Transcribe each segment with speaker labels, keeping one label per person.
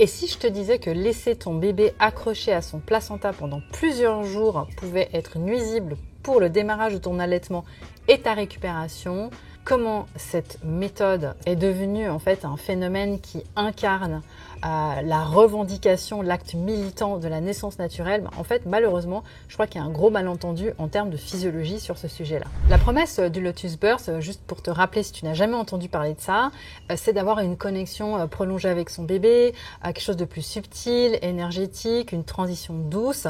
Speaker 1: Et si je te disais que laisser ton bébé accroché à son placenta pendant plusieurs jours pouvait être nuisible pour le démarrage de ton allaitement et ta récupération, comment cette méthode est devenue en fait un phénomène qui incarne la revendication, l'acte militant de la naissance naturelle, en fait malheureusement je crois qu'il y a un gros malentendu en termes de physiologie sur ce sujet-là. La promesse du Lotus Birth, juste pour te rappeler si tu n'as jamais entendu parler de ça, c'est d'avoir une connexion prolongée avec son bébé, quelque chose de plus subtil, énergétique, une transition douce.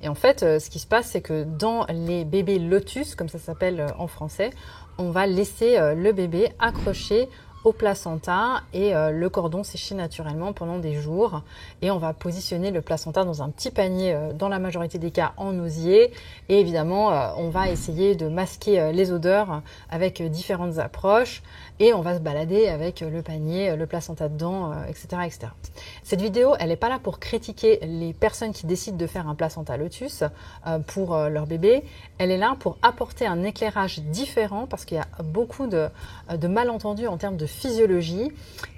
Speaker 1: Et en fait, ce qui se passe, c'est que dans les bébés lotus, comme ça s'appelle en français, on va laisser le bébé accroché au placenta et le cordon sécher naturellement pendant des jours. Et on va positionner le placenta dans un petit panier, dans la majorité des cas en osier. Et évidemment, on va essayer de masquer les odeurs avec différentes approches. Et on va se balader avec le panier, le placenta dedans, etc., etc. Cette vidéo, elle n'est pas là pour critiquer les personnes qui décident de faire un placenta lotus pour leur bébé. Elle est là pour apporter un éclairage différent parce qu'il y a beaucoup de malentendus en termes de physiologie.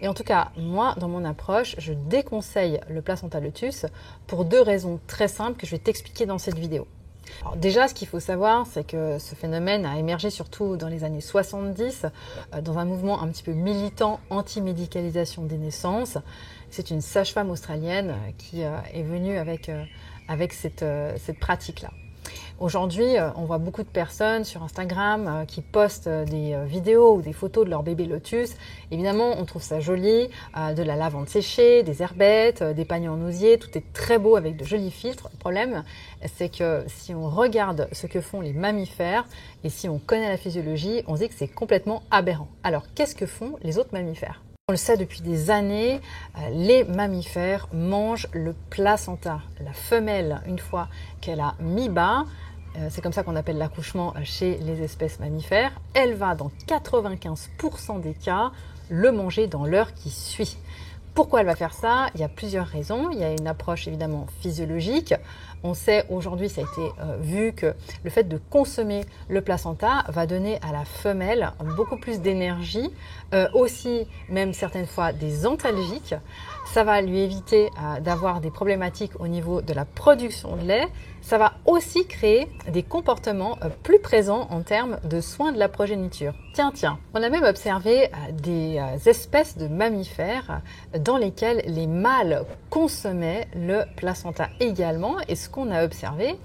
Speaker 1: Et en tout cas, moi, dans mon approche, je déconseille le placenta lotus pour deux raisons très simples que je vais t'expliquer dans cette vidéo. Alors déjà, ce qu'il faut savoir, c'est que ce phénomène a émergé surtout dans les années 70, dans un mouvement un petit peu militant anti-médicalisation des naissances. C'est une sage-femme australienne qui est venue avec cette pratique-là. Aujourd'hui, on voit beaucoup de personnes sur Instagram qui postent des vidéos ou des photos de leur bébé lotus. Évidemment, on trouve ça joli, de la lavande séchée, des herbettes, des paniers en osier, tout est très beau avec de jolis filtres. Le problème, c'est que si on regarde ce que font les mammifères et si on connaît la physiologie, on se dit que c'est complètement aberrant. Alors, qu'est-ce que font les autres mammifères ? On le sait depuis des années, les mammifères mangent le placenta. La femelle, une fois qu'elle a mis bas, c'est comme ça qu'on appelle l'accouchement chez les espèces mammifères, elle va dans 95% des cas le manger dans l'heure qui suit. Pourquoi elle va faire ça? Il y a plusieurs raisons. Il y a une approche évidemment physiologique. On sait aujourd'hui, ça a été vu que le fait de consommer le placenta va donner à la femelle beaucoup plus d'énergie, aussi même certaines fois des antalgiques. Ça va lui éviter d'avoir des problématiques au niveau de la production de lait. Ça va aussi créer des comportements plus présents en termes de soins de la progéniture. Tiens, on a même observé des espèces de mammifères dans lesquelles les mâles consommaient le placenta également. Et ce qu'on a observé,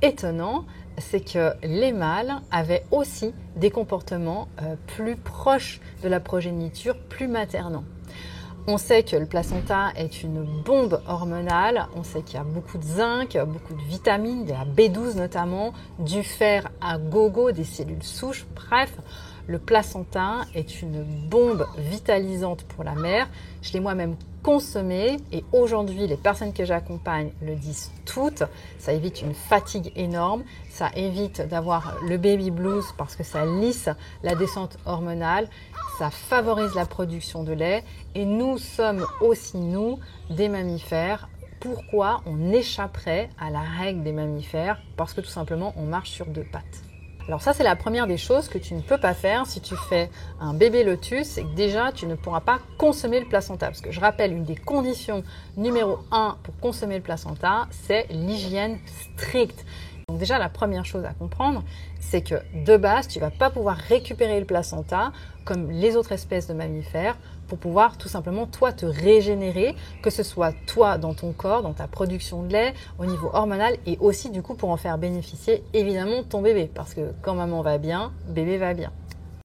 Speaker 1: étonnant, c'est que les mâles avaient aussi des comportements plus proches de la progéniture, plus maternants. On sait que le placenta est une bombe hormonale, on sait qu'il y a beaucoup de zinc, beaucoup de vitamines, de la B12 notamment, du fer à gogo, des cellules souches, bref, le placenta est une bombe vitalisante pour la mère. Je l'ai moi-même consommé et aujourd'hui les personnes que j'accompagne le disent toutes, ça évite une fatigue énorme, ça évite d'avoir le baby blues parce que ça lisse la descente hormonale, ça favorise la production de lait et nous sommes aussi nous des mammifères. Pourquoi on échapperait à la règle des mammifères? Parce que tout simplement on marche sur deux pattes. Alors ça, c'est la première des choses que tu ne peux pas faire si tu fais un bébé lotus, c'est que déjà, tu ne pourras pas consommer le placenta. Parce que je rappelle, une des conditions numéro 1 pour consommer le placenta, c'est l'hygiène stricte. Donc déjà, la première chose à comprendre, c'est que de base, tu ne vas pas pouvoir récupérer le placenta comme les autres espèces de mammifères pour pouvoir tout simplement, toi, te régénérer, que ce soit toi dans ton corps, dans ta production de lait, au niveau hormonal et aussi du coup pour en faire bénéficier évidemment ton bébé. Parce que quand maman va bien, bébé va bien.